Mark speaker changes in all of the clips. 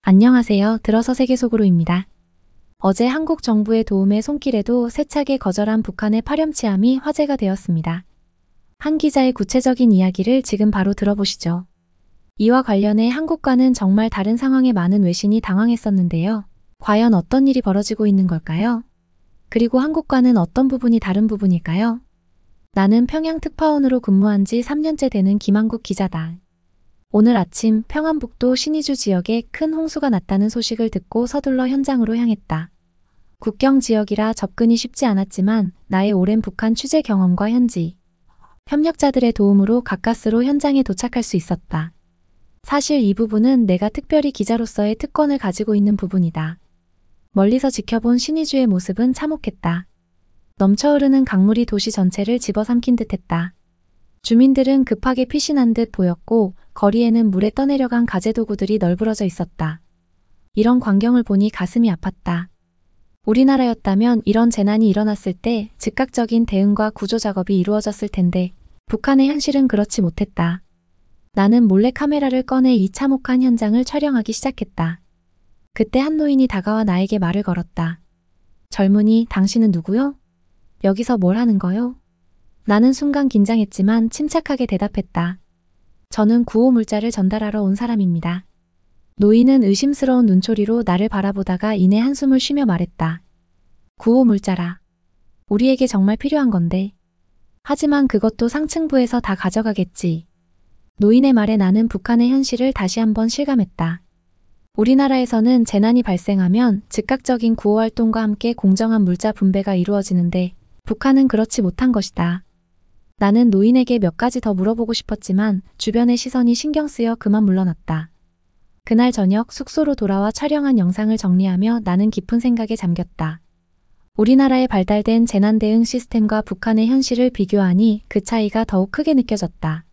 Speaker 1: 안녕하세요. 들어서 세계 속으로입니다. 어제 한국 정부의 도움에 손길에도 세차게 거절한 북한의 파렴치함이 화제가 되었습니다. 한 기자의 구체적인 이야기를 지금 바로 들어보시죠. 이와 관련해 한국과는 정말 다른 상황에 많은 외신이 당황했었는데요. 과연 어떤 일이 벌어지고 있는 걸까요? 그리고 한국과는 어떤 부분이 다른 부분일까요? 나는 평양 특파원으로 근무한 지 3년째 되는 김한국 기자다. 오늘 아침 평안북도 신의주 지역에 큰 홍수가 났다는 소식을 듣고 서둘러 현장으로 향했다. 국경 지역이라 접근이 쉽지 않았지만 나의 오랜 북한 취재 경험과 현지 협력자들의 도움으로 가까스로 현장에 도착할 수 있었다. 사실 이 부분은 내가 특별히 기자로서의 특권을 가지고 있는 부분이다. 멀리서 지켜본 신의주의 모습은 참혹했다. 넘쳐흐르는 강물이 도시 전체를 집어삼킨 듯했다. 주민들은 급하게 피신한 듯 보였고 거리에는 물에 떠내려간 가재도구들이 널브러져 있었다. 이런 광경을 보니 가슴이 아팠다. 우리나라였다면 이런 재난이 일어났을 때 즉각적인 대응과 구조 작업이 이루어졌을 텐데 북한의 현실은 그렇지 못했다. 나는 몰래 카메라를 꺼내 이 참혹한 현장을 촬영하기 시작했다. 그때 한 노인이 다가와 나에게 말을 걸었다. 젊은이, 당신은 누구요? 여기서 뭘 하는 거요? 나는 순간 긴장했지만 침착하게 대답했다. 저는 구호 물자를 전달하러 온 사람입니다. 노인은 의심스러운 눈초리로 나를 바라보다가 이내 한숨을 쉬며 말했다. 구호 물자라. 우리에게 정말 필요한 건데. 하지만 그것도 상층부에서 다 가져가겠지. 노인의 말에 나는 북한의 현실을 다시 한번 실감했다. 우리나라에서는 재난이 발생하면 즉각적인 구호 활동과 함께 공정한 물자 분배가 이루어지는데 북한은 그렇지 못한 것이다. 나는 노인에게 몇 가지 더 물어보고 싶었지만 주변의 시선이 신경 쓰여 그만 물러났다. 그날 저녁 숙소로 돌아와 촬영한 영상을 정리하며 나는 깊은 생각에 잠겼다. 우리나라에 발달된 재난 대응 시스템과 북한의 현실을 비교하니 그 차이가 더욱 크게 느껴졌다.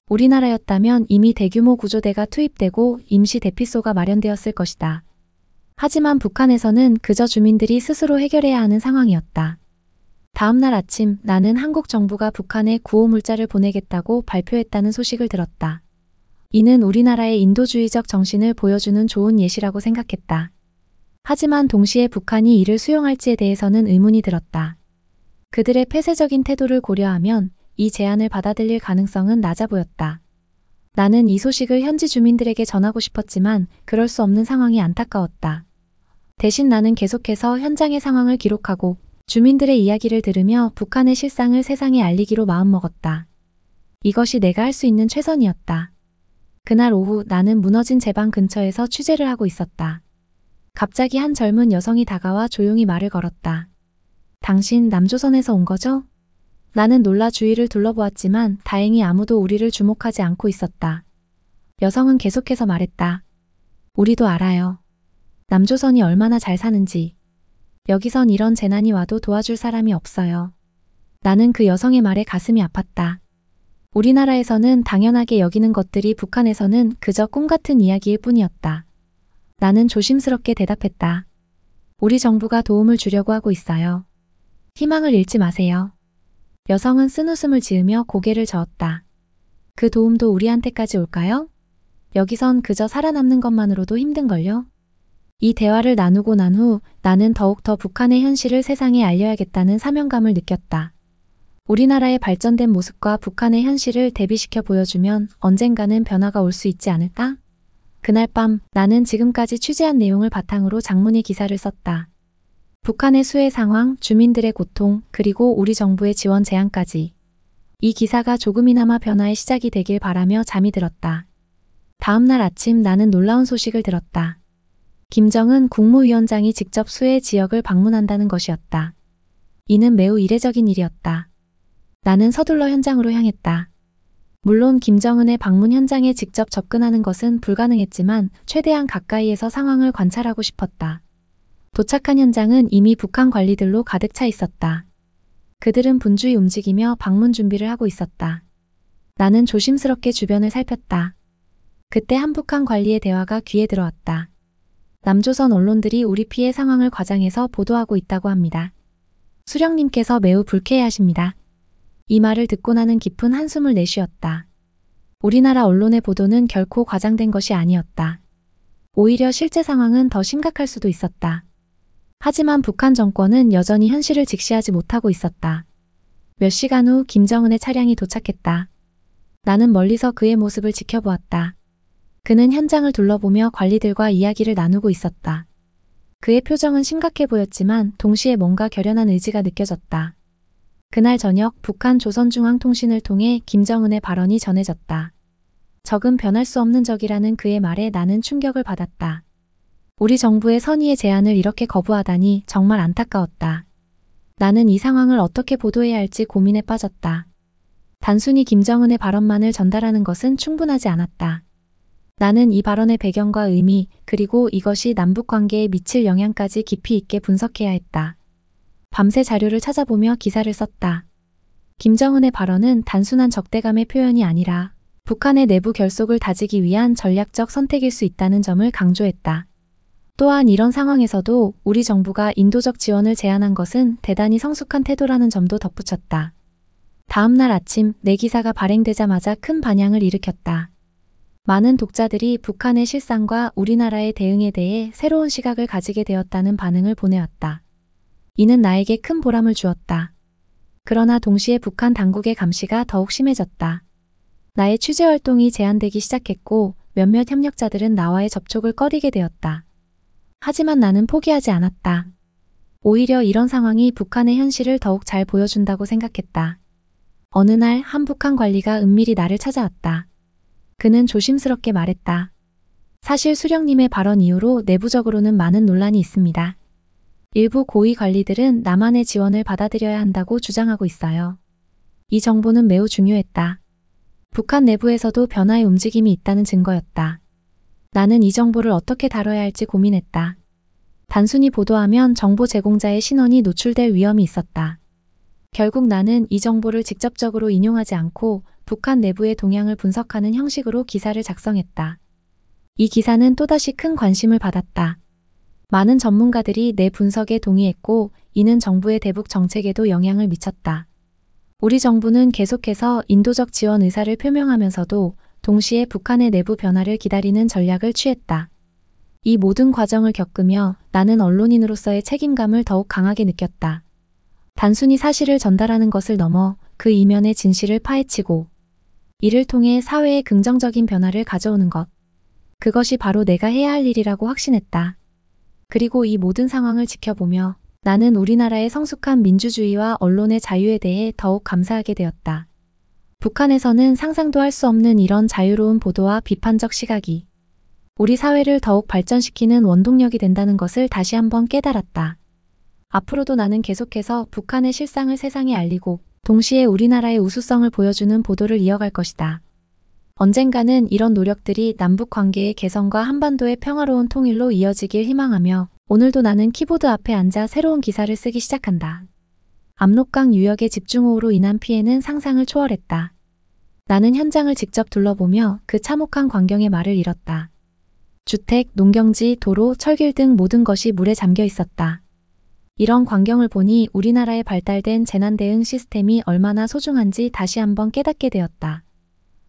Speaker 1: 우리나라였다면 이미 대규모 구조대가 투입되고 임시 대피소가 마련되었을 것이다. 하지만 북한에서는 그저 주민들이 스스로 해결해야 하는 상황이었다. 다음 날 아침 나는 한국 정부가 북한에 구호 물자를 보내겠다고 발표했다는 소식을 들었다. 이는 우리나라의 인도주의적 정신을 보여주는 좋은 예시라고 생각했다. 하지만 동시에 북한이 이를 수용할지에 대해서는 의문이 들었다. 그들의 폐쇄적인 태도를 고려하면 이 제안을 받아들일 가능성은 낮아 보였다. 나는 이 소식을 현지 주민들에게 전하고 싶었지만 그럴 수 없는 상황이 안타까웠다. 대신 나는 계속해서 현장의 상황을 기록하고 주민들의 이야기를 들으며 북한의 실상을 세상에 알리기로 마음먹었다. 이것이 내가 할 수 있는 최선이었다. 그날 오후 나는 무너진 제방 근처에서 취재를 하고 있었다. 갑자기 한 젊은 여성이 다가와 조용히 말을 걸었다. 당신 남조선에서 온 거죠? 나는 놀라 주위를 둘러보았지만 다행히 아무도 우리를 주목하지 않고 있었다. 여성은 계속해서 말했다. 우리도 알아요. 남조선이 얼마나 잘 사는지. 여기선 이런 재난이 와도 도와줄 사람이 없어요. 나는 그 여성의 말에 가슴이 아팠다. 우리나라에서는 당연하게 여기는 것들이 북한에서는 그저 꿈 같은 이야기일 뿐이었다. 나는 조심스럽게 대답했다. 우리 정부가 도움을 주려고 하고 있어요. 희망을 잃지 마세요. 여성은 쓴웃음을 지으며 고개를 저었다. 그 도움도 우리한테까지 올까요? 여기선 그저 살아남는 것만으로도 힘든걸요? 이 대화를 나누고 난 후 나는 더욱더 북한의 현실을 세상에 알려야겠다는 사명감을 느꼈다. 우리나라의 발전된 모습과 북한의 현실을 대비시켜 보여주면 언젠가는 변화가 올 수 있지 않을까? 그날 밤 나는 지금까지 취재한 내용을 바탕으로 장문의 기사를 썼다. 북한의 수해 상황, 주민들의 고통, 그리고 우리 정부의 지원 제안까지. 이 기사가 조금이나마 변화의 시작이 되길 바라며 잠이 들었다. 다음 날 아침 나는 놀라운 소식을 들었다. 김정은 국무위원장이 직접 수해 지역을 방문한다는 것이었다. 이는 매우 이례적인 일이었다. 나는 서둘러 현장으로 향했다. 물론 김정은의 방문 현장에 직접 접근하는 것은 불가능했지만 최대한 가까이에서 상황을 관찰하고 싶었다. 도착한 현장은 이미 북한 관리들로 가득 차 있었다. 그들은 분주히 움직이며 방문 준비를 하고 있었다. 나는 조심스럽게 주변을 살폈다. 그때 한 북한 관리의 대화가 귀에 들어왔다. 남조선 언론들이 우리 피해 상황을 과장해서 보도하고 있다고 합니다. 수령님께서 매우 불쾌해하십니다. 이 말을 듣고 나는 깊은 한숨을 내쉬었다. 우리나라 언론의 보도는 결코 과장된 것이 아니었다. 오히려 실제 상황은 더 심각할 수도 있었다. 하지만 북한 정권은 여전히 현실을 직시하지 못하고 있었다. 몇 시간 후 김정은의 차량이 도착했다. 나는 멀리서 그의 모습을 지켜보았다. 그는 현장을 둘러보며 관리들과 이야기를 나누고 있었다. 그의 표정은 심각해 보였지만 동시에 뭔가 결연한 의지가 느껴졌다. 그날 저녁 북한 조선중앙통신을 통해 김정은의 발언이 전해졌다. 적은 변할 수 없는 적이라는 그의 말에 나는 충격을 받았다. 우리 정부의 선의의 제안을 이렇게 거부하다니 정말 안타까웠다. 나는 이 상황을 어떻게 보도해야 할지 고민에 빠졌다. 단순히 김정은의 발언만을 전달하는 것은 충분하지 않았다. 나는 이 발언의 배경과 의미, 그리고 이것이 남북 관계에 미칠 영향까지 깊이 있게 분석해야 했다. 밤새 자료를 찾아보며 기사를 썼다. 김정은의 발언은 단순한 적대감의 표현이 아니라 북한의 내부 결속을 다지기 위한 전략적 선택일 수 있다는 점을 강조했다. 또한 이런 상황에서도 우리 정부가 인도적 지원을 제안한 것은 대단히 성숙한 태도라는 점도 덧붙였다. 다음 날 아침 내 기사가 발행되자마자 큰 반향을 일으켰다. 많은 독자들이 북한의 실상과 우리나라의 대응에 대해 새로운 시각을 가지게 되었다는 반응을 보내왔다. 이는 나에게 큰 보람을 주었다. 그러나 동시에 북한 당국의 감시가 더욱 심해졌다. 나의 취재 활동이 제한되기 시작했고 몇몇 협력자들은 나와의 접촉을 꺼리게 되었다. 하지만 나는 포기하지 않았다. 오히려 이런 상황이 북한의 현실을 더욱 잘 보여준다고 생각했다. 어느 날 한 북한 관리가 은밀히 나를 찾아왔다. 그는 조심스럽게 말했다. 사실 수령님의 발언 이후로 내부적으로는 많은 논란이 있습니다. 일부 고위 관리들은 남한의 지원을 받아들여야 한다고 주장하고 있어요. 이 정보는 매우 중요했다. 북한 내부에서도 변화의 움직임이 있다는 증거였다. 나는 이 정보를 어떻게 다뤄야 할지 고민했다. 단순히 보도하면 정보 제공자의 신원이 노출될 위험이 있었다. 결국 나는 이 정보를 직접적으로 인용하지 않고 북한 내부의 동향을 분석하는 형식으로 기사를 작성했다. 이 기사는 또다시 큰 관심을 받았다. 많은 전문가들이 내 분석에 동의했고 이는 정부의 대북 정책에도 영향을 미쳤다. 우리 정부는 계속해서 인도적 지원 의사를 표명하면서도 동시에 북한의 내부 변화를 기다리는 전략을 취했다. 이 모든 과정을 겪으며 나는 언론인으로서의 책임감을 더욱 강하게 느꼈다. 단순히 사실을 전달하는 것을 넘어 그 이면의 진실을 파헤치고 이를 통해 사회에 긍정적인 변화를 가져오는 것. 그것이 바로 내가 해야 할 일이라고 확신했다. 그리고 이 모든 상황을 지켜보며 나는 우리나라의 성숙한 민주주의와 언론의 자유에 대해 더욱 감사하게 되었다. 북한에서는 상상도 할 수 없는 이런 자유로운 보도와 비판적 시각이 우리 사회를 더욱 발전시키는 원동력이 된다는 것을 다시 한번 깨달았다. 앞으로도 나는 계속해서 북한의 실상을 세상에 알리고 동시에 우리나라의 우수성을 보여주는 보도를 이어갈 것이다. 언젠가는 이런 노력들이 남북 관계의 개선과 한반도의 평화로운 통일로 이어지길 희망하며 오늘도 나는 키보드 앞에 앉아 새로운 기사를 쓰기 시작한다. 압록강 유역의 집중호우로 인한 피해는 상상을 초월했다. 나는 현장을 직접 둘러보며 그 참혹한 광경의 말을 잃었다. 주택, 농경지, 도로, 철길 등 모든 것이 물에 잠겨 있었다. 이런 광경을 보니 우리나라의 발달된 재난 대응 시스템이 얼마나 소중한지 다시 한번 깨닫게 되었다.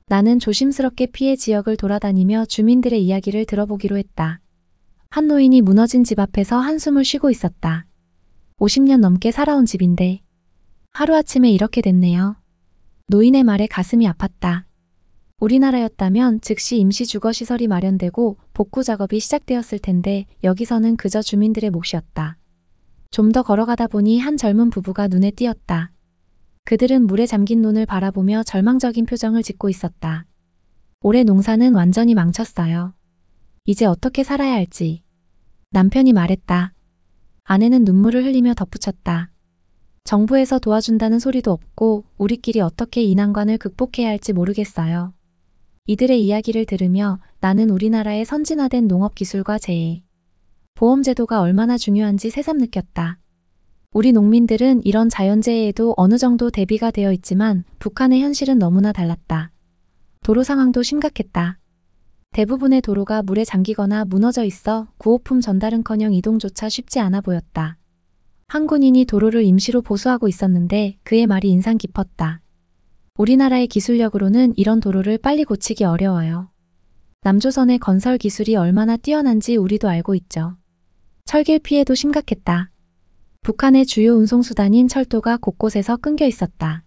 Speaker 1: 나는 조심스럽게 피해 지역을 돌아다니며 주민들의 이야기를 들어보기로 했다. 한 노인이 무너진 집 앞에서 한숨을 쉬고 있었다. 50년 넘게 살아온 집인데 하루아침에 이렇게 됐네요. 노인의 말에 가슴이 아팠다. 우리나라였다면 즉시 임시 주거시설이 마련되고 복구 작업이 시작되었을 텐데 여기서는 그저 주민들의 몫이었다. 좀 더 걸어가다 보니 한 젊은 부부가 눈에 띄었다. 그들은 물에 잠긴 논을 바라보며 절망적인 표정을 짓고 있었다. 올해 농사는 완전히 망쳤어요. 이제 어떻게 살아야 할지. 남편이 말했다. 아내는 눈물을 흘리며 덧붙였다. 정부에서 도와준다는 소리도 없고 우리끼리 어떻게 이 난관을 극복해야 할지 모르겠어요. 이들의 이야기를 들으며 나는 우리나라의 선진화된 농업기술과 재해, 보험제도가 얼마나 중요한지 새삼 느꼈다. 우리 농민들은 이런 자연재해에도 어느 정도 대비가 되어 있지만 북한의 현실은 너무나 달랐다. 도로 상황도 심각했다. 대부분의 도로가 물에 잠기거나 무너져 있어 구호품 전달은커녕 이동조차 쉽지 않아 보였다. 한 군인이 도로를 임시로 보수하고 있었는데 그의 말이 인상 깊었다. 우리나라의 기술력으로는 이런 도로를 빨리 고치기 어려워요. 남조선의 건설 기술이 얼마나 뛰어난지 우리도 알고 있죠. 철길 피해도 심각했다. 북한의 주요 운송수단인 철도가 곳곳에서 끊겨 있었다.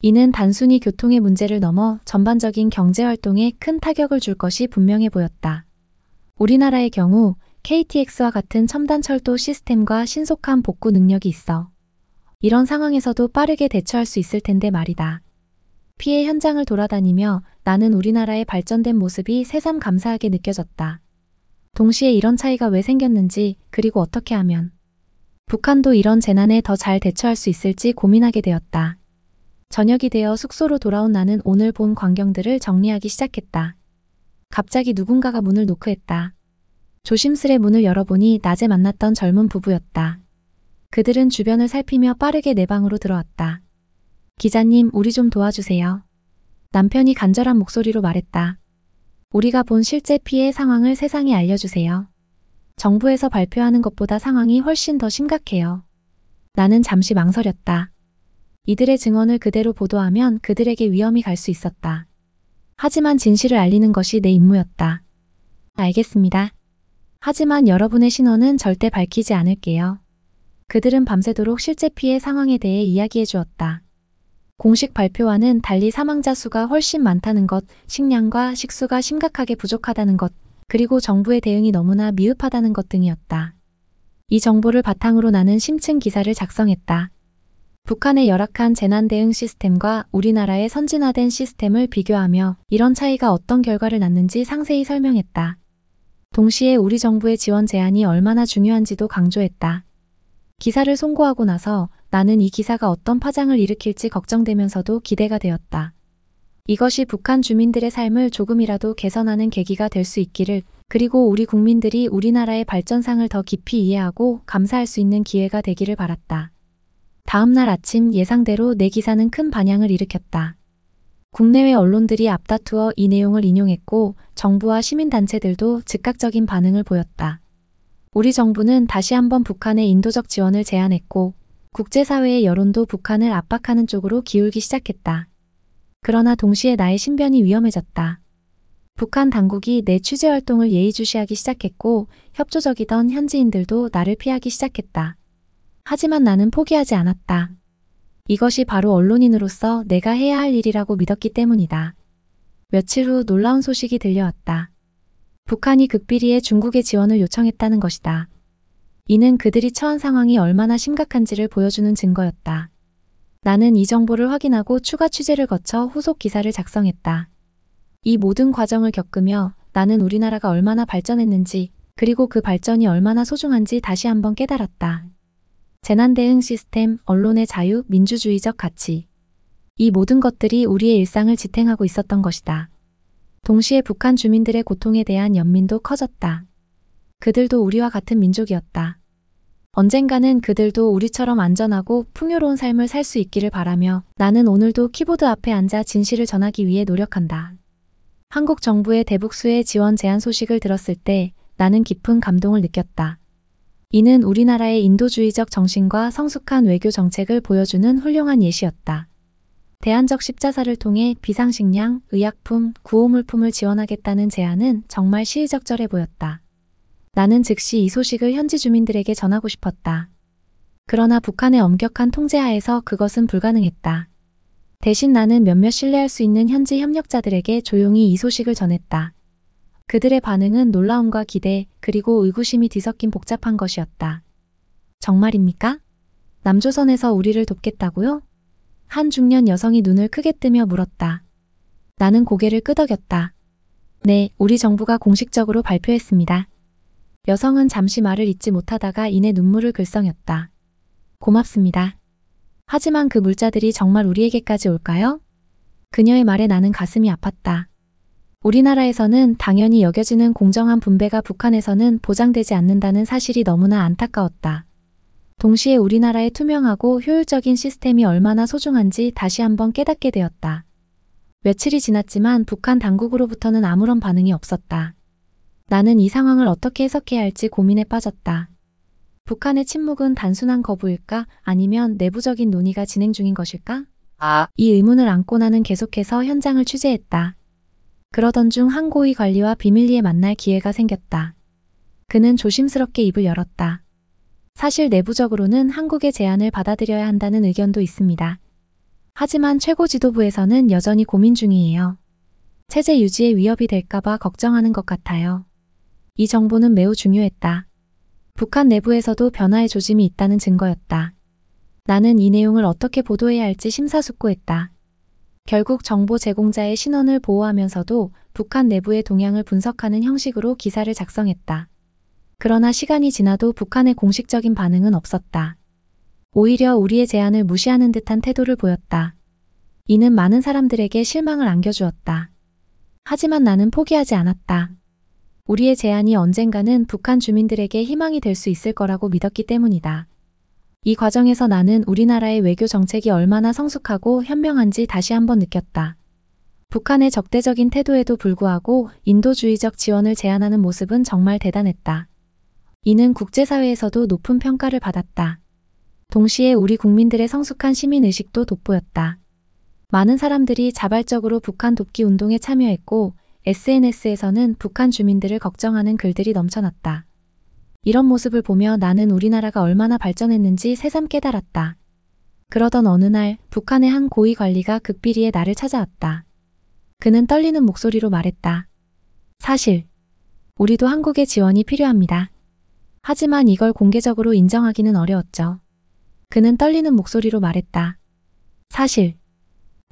Speaker 1: 이는 단순히 교통의 문제를 넘어 전반적인 경제활동에 큰 타격을 줄 것이 분명해 보였다. 우리나라의 경우 KTX와 같은 첨단 철도 시스템과 신속한 복구 능력이 있어 이런 상황에서도 빠르게 대처할 수 있을 텐데 말이다. 피해 현장을 돌아다니며 나는 우리나라의 발전된 모습이 새삼 감사하게 느껴졌다. 동시에 이런 차이가 왜 생겼는지, 그리고 어떻게 하면 북한도 이런 재난에 더 잘 대처할 수 있을지 고민하게 되었다. 저녁이 되어 숙소로 돌아온 나는 오늘 본 광경들을 정리하기 시작했다. 갑자기 누군가가 문을 노크했다. 조심스레 문을 열어보니 낮에 만났던 젊은 부부였다. 그들은 주변을 살피며 빠르게 내 방으로 들어왔다. 기자님, 우리 좀 도와주세요. 남편이 간절한 목소리로 말했다. 우리가 본 실제 피해 상황을 세상에 알려주세요. 정부에서 발표하는 것보다 상황이 훨씬 더 심각해요. 나는 잠시 망설였다. 이들의 증언을 그대로 보도하면 그들에게 위험이 갈 수 있었다. 하지만 진실을 알리는 것이 내 임무였다. 알겠습니다. 하지만 여러분의 신원은 절대 밝히지 않을게요. 그들은 밤새도록 실제 피해 상황에 대해 이야기해 주었다. 공식 발표와는 달리 사망자 수가 훨씬 많다는 것, 식량과 식수가 심각하게 부족하다는 것, 그리고 정부의 대응이 너무나 미흡하다는 것 등이었다. 이 정보를 바탕으로 나는 심층 기사를 작성했다. 북한의 열악한 재난 대응 시스템과 우리나라의 선진화된 시스템을 비교하며 이런 차이가 어떤 결과를 낳는지 상세히 설명했다. 동시에 우리 정부의 지원 제안이 얼마나 중요한지도 강조했다. 기사를 송고하고 나서 나는 이 기사가 어떤 파장을 일으킬지 걱정되면서도 기대가 되었다. 이것이 북한 주민들의 삶을 조금이라도 개선하는 계기가 될 수 있기를, 그리고 우리 국민들이 우리나라의 발전상을 더 깊이 이해하고 감사할 수 있는 기회가 되기를 바랐다. 다음 날 아침 예상대로 내 기사는 큰 반향을 일으켰다. 국내외 언론들이 앞다투어 이 내용을 인용했고 정부와 시민단체들도 즉각적인 반응을 보였다. 우리 정부는 다시 한번 북한의 인도적 지원을 제안했고 국제사회의 여론도 북한을 압박하는 쪽으로 기울기 시작했다. 그러나 동시에 나의 신변이 위험해졌다. 북한 당국이 내 취재활동을 예의주시하기 시작했고 협조적이던 현지인들도 나를 피하기 시작했다. 하지만 나는 포기하지 않았다. 이것이 바로 언론인으로서 내가 해야 할 일이라고 믿었기 때문이다. 며칠 후 놀라운 소식이 들려왔다. 북한이 극비리에 중국의 지원을 요청했다는 것이다. 이는 그들이 처한 상황이 얼마나 심각한지를 보여주는 증거였다. 나는 이 정보를 확인하고 추가 취재를 거쳐 후속 기사를 작성했다. 이 모든 과정을 겪으며 나는 우리나라가 얼마나 발전했는지, 그리고 그 발전이 얼마나 소중한지 다시 한번 깨달았다. 재난 대응 시스템, 언론의 자유, 민주주의적 가치. 이 모든 것들이 우리의 일상을 지탱하고 있었던 것이다. 동시에 북한 주민들의 고통에 대한 연민도 커졌다. 그들도 우리와 같은 민족이었다. 언젠가는 그들도 우리처럼 안전하고 풍요로운 삶을 살 수 있기를 바라며 나는 오늘도 키보드 앞에 앉아 진실을 전하기 위해 노력한다. 한국 정부의 대북수혜 지원 제안 소식을 들었을 때 나는 깊은 감동을 느꼈다. 이는 우리나라의 인도주의적 정신과 성숙한 외교 정책을 보여주는 훌륭한 예시였다. 대안적 십자사를 통해 비상식량, 의약품, 구호물품을 지원하겠다는 제안은 정말 시의적절해 보였다. 나는 즉시 이 소식을 현지 주민들에게 전하고 싶었다. 그러나 북한의 엄격한 통제하에서 그것은 불가능했다. 대신 나는 몇몇 신뢰할 수 있는 현지 협력자들에게 조용히 이 소식을 전했다. 그들의 반응은 놀라움과 기대, 그리고 의구심이 뒤섞인 복잡한 것이었다. 정말입니까? 남조선에서 우리를 돕겠다고요? 한 중년 여성이 눈을 크게 뜨며 물었다. 나는 고개를 끄덕였다. 네, 우리 정부가 공식적으로 발표했습니다. 여성은 잠시 말을 잇지 못하다가 이내 눈물을 글썽였다. 고맙습니다. 하지만 그 물자들이 정말 우리에게까지 올까요? 그녀의 말에 나는 가슴이 아팠다. 우리나라에서는 당연히 여겨지는 공정한 분배가 북한에서는 보장되지 않는다는 사실이 너무나 안타까웠다. 동시에 우리나라의 투명하고 효율적인 시스템이 얼마나 소중한지 다시 한번 깨닫게 되었다. 며칠이 지났지만 북한 당국으로부터는 아무런 반응이 없었다. 나는 이 상황을 어떻게 해석해야 할지 고민에 빠졌다. 북한의 침묵은 단순한 거부일까? 아니면 내부적인 논의가 진행 중인 것일까? 이 의문을 안고 나는 계속해서 현장을 취재했다. 그러던 중 한 고위 관리와 비밀리에 만날 기회가 생겼다. 그는 조심스럽게 입을 열었다. 사실 내부적으로는 한국의 제안을 받아들여야 한다는 의견도 있습니다. 하지만 최고 지도부에서는 여전히 고민 중이에요. 체제 유지에 위협이 될까봐 걱정하는 것 같아요. 이 정보는 매우 중요했다. 북한 내부에서도 변화의 조짐이 있다는 증거였다. 나는 이 내용을 어떻게 보도해야 할지 심사숙고했다. 결국 정보 제공자의 신원을 보호하면서도 북한 내부의 동향을 분석하는 형식으로 기사를 작성했다. 그러나 시간이 지나도 북한의 공식적인 반응은 없었다. 오히려 우리의 제안을 무시하는 듯한 태도를 보였다. 이는 많은 사람들에게 실망을 안겨주었다. 하지만 나는 포기하지 않았다. 우리의 제안이 언젠가는 북한 주민들에게 희망이 될 수 있을 거라고 믿었기 때문이다. 이 과정에서 나는 우리나라의 외교 정책이 얼마나 성숙하고 현명한지 다시 한번 느꼈다. 북한의 적대적인 태도에도 불구하고 인도주의적 지원을 제안하는 모습은 정말 대단했다. 이는 국제사회에서도 높은 평가를 받았다. 동시에 우리 국민들의 성숙한 시민의식도 돋보였다. 많은 사람들이 자발적으로 북한 돕기 운동에 참여했고 SNS에서는 북한 주민들을 걱정하는 글들이 넘쳐났다. 이런 모습을 보며 나는 우리나라가 얼마나 발전했는지 새삼 깨달았다. 그러던 어느 날 북한의 한 고위 관리가 극비리에 나를 찾아왔다. 그는 떨리는 목소리로 말했다. 사실 우리도 한국의 지원이 필요합니다. 하지만 이걸 공개적으로 인정하기는 어려웠죠. 그는 떨리는 목소리로 말했다. 사실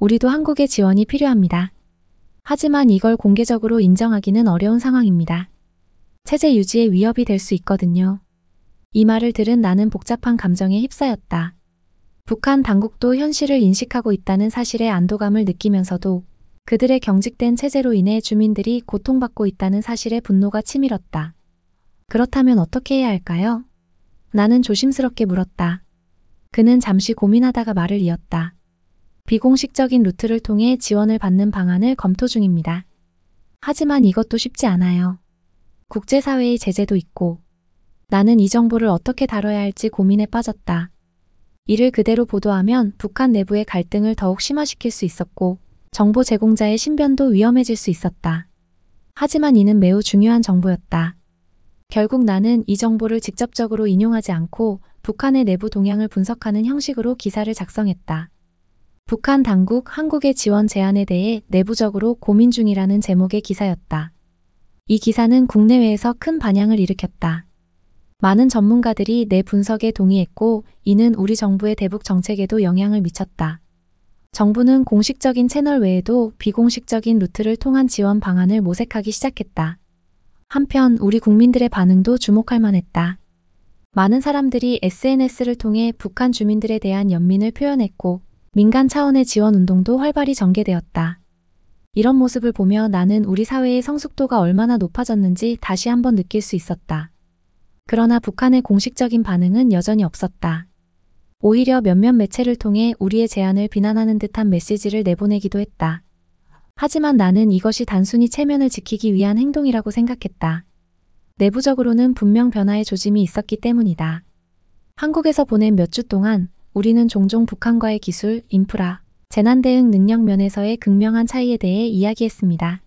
Speaker 1: 우리도 한국의 지원이 필요합니다. 하지만 이걸 공개적으로 인정하기는 어려운 상황입니다. 체제 유지에 위협이 될 수 있거든요. 이 말을 들은 나는 복잡한 감정에 휩싸였다. 북한 당국도 현실을 인식하고 있다는 사실에 안도감을 느끼면서도 그들의 경직된 체제로 인해 주민들이 고통받고 있다는 사실에 분노가 치밀었다. 그렇다면 어떻게 해야 할까요? 나는 조심스럽게 물었다. 그는 잠시 고민하다가 말을 이었다. 비공식적인 루트를 통해 지원을 받는 방안을 검토 중입니다. 하지만 이것도 쉽지 않아요. 국제사회의 제재도 있고 나는 이 정보를 어떻게 다뤄야 할지 고민에 빠졌다. 이를 그대로 보도하면 북한 내부의 갈등을 더욱 심화시킬 수 있었고 정보 제공자의 신변도 위험해질 수 있었다. 하지만 이는 매우 중요한 정보였다. 결국 나는 이 정보를 직접적으로 인용하지 않고 북한의 내부 동향을 분석하는 형식으로 기사를 작성했다. 북한 당국 한국의 지원 제안에 대해 내부적으로 고민 중이라는 제목의 기사였다. 이 기사는 국내외에서 큰 반향을 일으켰다. 많은 전문가들이 내 분석에 동의했고 이는 우리 정부의 대북 정책에도 영향을 미쳤다. 정부는 공식적인 채널 외에도 비공식적인 루트를 통한 지원 방안을 모색하기 시작했다. 한편 우리 국민들의 반응도 주목할 만했다. 많은 사람들이 SNS를 통해 북한 주민들에 대한 연민을 표현했고 민간 차원의 지원 운동도 활발히 전개되었다. 이런 모습을 보며 나는 우리 사회의 성숙도가 얼마나 높아졌는지 다시 한번 느낄 수 있었다. 그러나 북한의 공식적인 반응은 여전히 없었다. 오히려 몇몇 매체를 통해 우리의 제안을 비난하는 듯한 메시지를 내보내기도 했다. 하지만 나는 이것이 단순히 체면을 지키기 위한 행동이라고 생각했다. 내부적으로는 분명 변화의 조짐이 있었기 때문이다. 한국에서 보낸 몇 주 동안 우리는 종종 북한과의 기술, 인프라, 재난 대응 능력 면에서의 극명한 차이에 대해 이야기했습니다.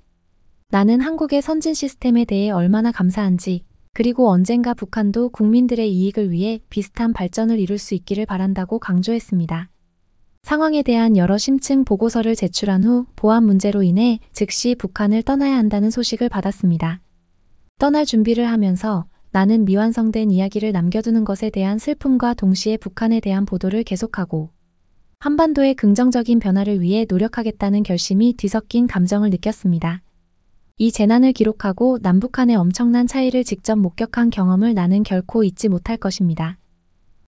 Speaker 1: 나는 한국의 선진 시스템에 대해 얼마나 감사한지, 그리고 언젠가 북한도 국민들의 이익을 위해 비슷한 발전을 이룰 수 있기를 바란다고 강조했습니다. 상황에 대한 여러 심층 보고서를 제출한 후 보안 문제로 인해 즉시 북한을 떠나야 한다는 소식을 받았습니다. 떠날 준비를 하면서 나는 미완성된 이야기를 남겨두는 것에 대한 슬픔과 동시에 북한에 대한 보도를 계속하고 한반도의 긍정적인 변화를 위해 노력하겠다는 결심이 뒤섞인 감정을 느꼈습니다. 이 재난을 기록하고 남북한의 엄청난 차이를 직접 목격한 경험을 나는 결코 잊지 못할 것입니다.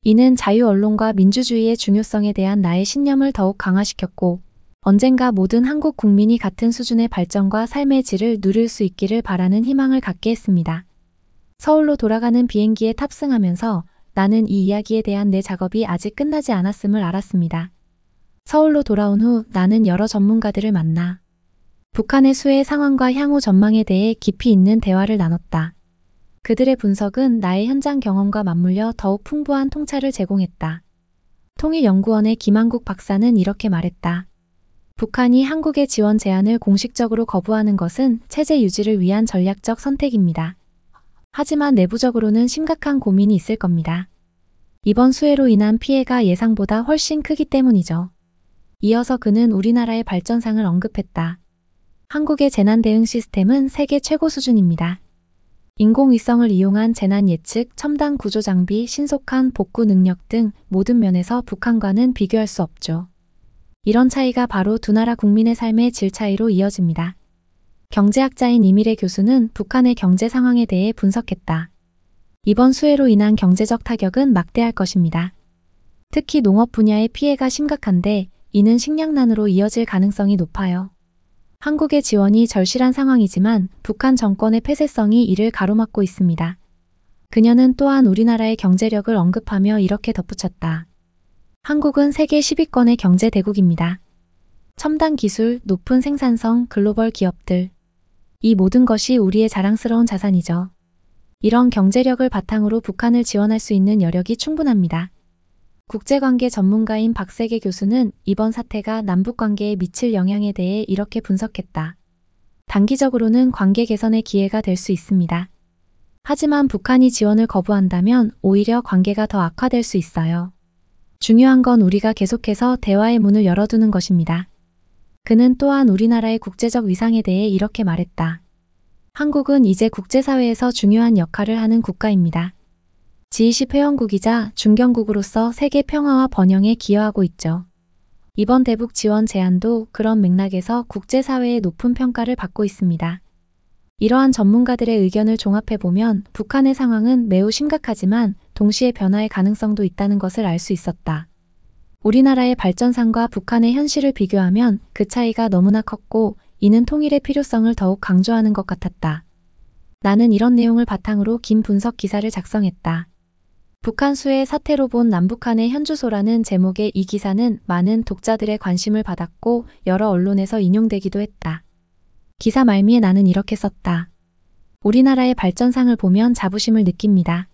Speaker 1: 이는 자유 언론과 민주주의의 중요성에 대한 나의 신념을 더욱 강화시켰고 언젠가 모든 한국 국민이 같은 수준의 발전과 삶의 질을 누릴 수 있기를 바라는 희망을 갖게 했습니다. 서울로 돌아가는 비행기에 탑승하면서 나는 이 이야기에 대한 내 작업이 아직 끝나지 않았음을 알았습니다. 서울로 돌아온 후 나는 여러 전문가들을 만나 북한의 수해 상황과 향후 전망에 대해 깊이 있는 대화를 나눴다. 그들의 분석은 나의 현장 경험과 맞물려 더욱 풍부한 통찰을 제공했다. 통일연구원의 김한국 박사는 이렇게 말했다. 북한이 한국의 지원 제안을 공식적으로 거부하는 것은 체제 유지를 위한 전략적 선택입니다. 하지만 내부적으로는 심각한 고민이 있을 겁니다. 이번 수해로 인한 피해가 예상보다 훨씬 크기 때문이죠. 이어서 그는 우리나라의 발전상을 언급했다. 한국의 재난 대응 시스템은 세계 최고 수준입니다. 인공위성을 이용한 재난 예측, 첨단 구조 장비, 신속한 복구 능력 등 모든 면에서 북한과는 비교할 수 없죠. 이런 차이가 바로 두 나라 국민의 삶의 질 차이로 이어집니다. 경제학자인 이미래 교수는 북한의 경제 상황에 대해 분석했다. 이번 수해로 인한 경제적 타격은 막대할 것입니다. 특히 농업 분야의 피해가 심각한데 이는 식량난으로 이어질 가능성이 높아요. 한국의 지원이 절실한 상황이지만 북한 정권의 폐쇄성이 이를 가로막고 있습니다. 그녀는 또한 우리나라의 경제력을 언급하며 이렇게 덧붙였다. 한국은 세계 10위권의 경제 대국입니다. 첨단 기술, 높은 생산성, 글로벌 기업들. 이 모든 것이 우리의 자랑스러운 자산이죠. 이런 경제력을 바탕으로 북한을 지원할 수 있는 여력이 충분합니다. 국제관계 전문가인 박세계 교수는 이번 사태가 남북관계에 미칠 영향에 대해 이렇게 분석했다. 단기적으로는 관계 개선의 기회가 될 수 있습니다. 하지만 북한이 지원을 거부한다면 오히려 관계가 더 악화될 수 있어요. 중요한 건 우리가 계속해서 대화의 문을 열어두는 것입니다. 그는 또한 우리나라의 국제적 위상에 대해 이렇게 말했다. 한국은 이제 국제사회에서 중요한 역할을 하는 국가입니다. G20 회원국이자 중견국으로서 세계 평화와 번영에 기여하고 있죠. 이번 대북 지원 제안도 그런 맥락에서 국제사회의 높은 평가를 받고 있습니다. 이러한 전문가들의 의견을 종합해보면 북한의 상황은 매우 심각하지만 동시에 변화의 가능성도 있다는 것을 알 수 있었다. 우리나라의 발전상과 북한의 현실을 비교하면 그 차이가 너무나 컸고 이는 통일의 필요성을 더욱 강조하는 것 같았다. 나는 이런 내용을 바탕으로 긴 분석 기사를 작성했다. 북한 수해 사태로 본 남북한의 현주소라는 제목의 이 기사는 많은 독자들의 관심을 받았고 여러 언론에서 인용되기도 했다. 기사 말미에 나는 이렇게 썼다. 우리나라의 발전상을 보면 자부심을 느낍니다.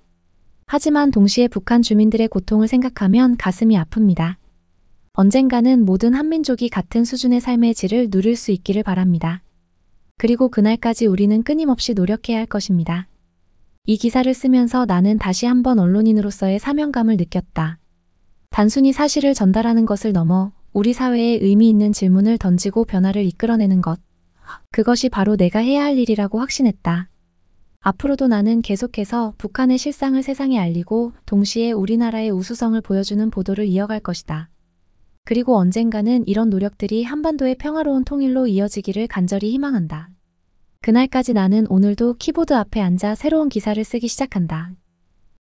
Speaker 1: 하지만 동시에 북한 주민들의 고통을 생각하면 가슴이 아픕니다. 언젠가는 모든 한민족이 같은 수준의 삶의 질을 누릴 수 있기를 바랍니다. 그리고 그날까지 우리는 끊임없이 노력해야 할 것입니다. 이 기사를 쓰면서 나는 다시 한번 언론인으로서의 사명감을 느꼈다. 단순히 사실을 전달하는 것을 넘어 우리 사회에 의미 있는 질문을 던지고 변화를 이끌어내는 것. 그것이 바로 내가 해야 할 일이라고 확신했다. 앞으로도 나는 계속해서 북한의 실상을 세상에 알리고 동시에 우리나라의 우수성을 보여주는 보도를 이어갈 것이다. 그리고 언젠가는 이런 노력들이 한반도의 평화로운 통일로 이어지기를 간절히 희망한다. 그날까지 나는 오늘도 키보드 앞에 앉아 새로운 기사를 쓰기 시작한다.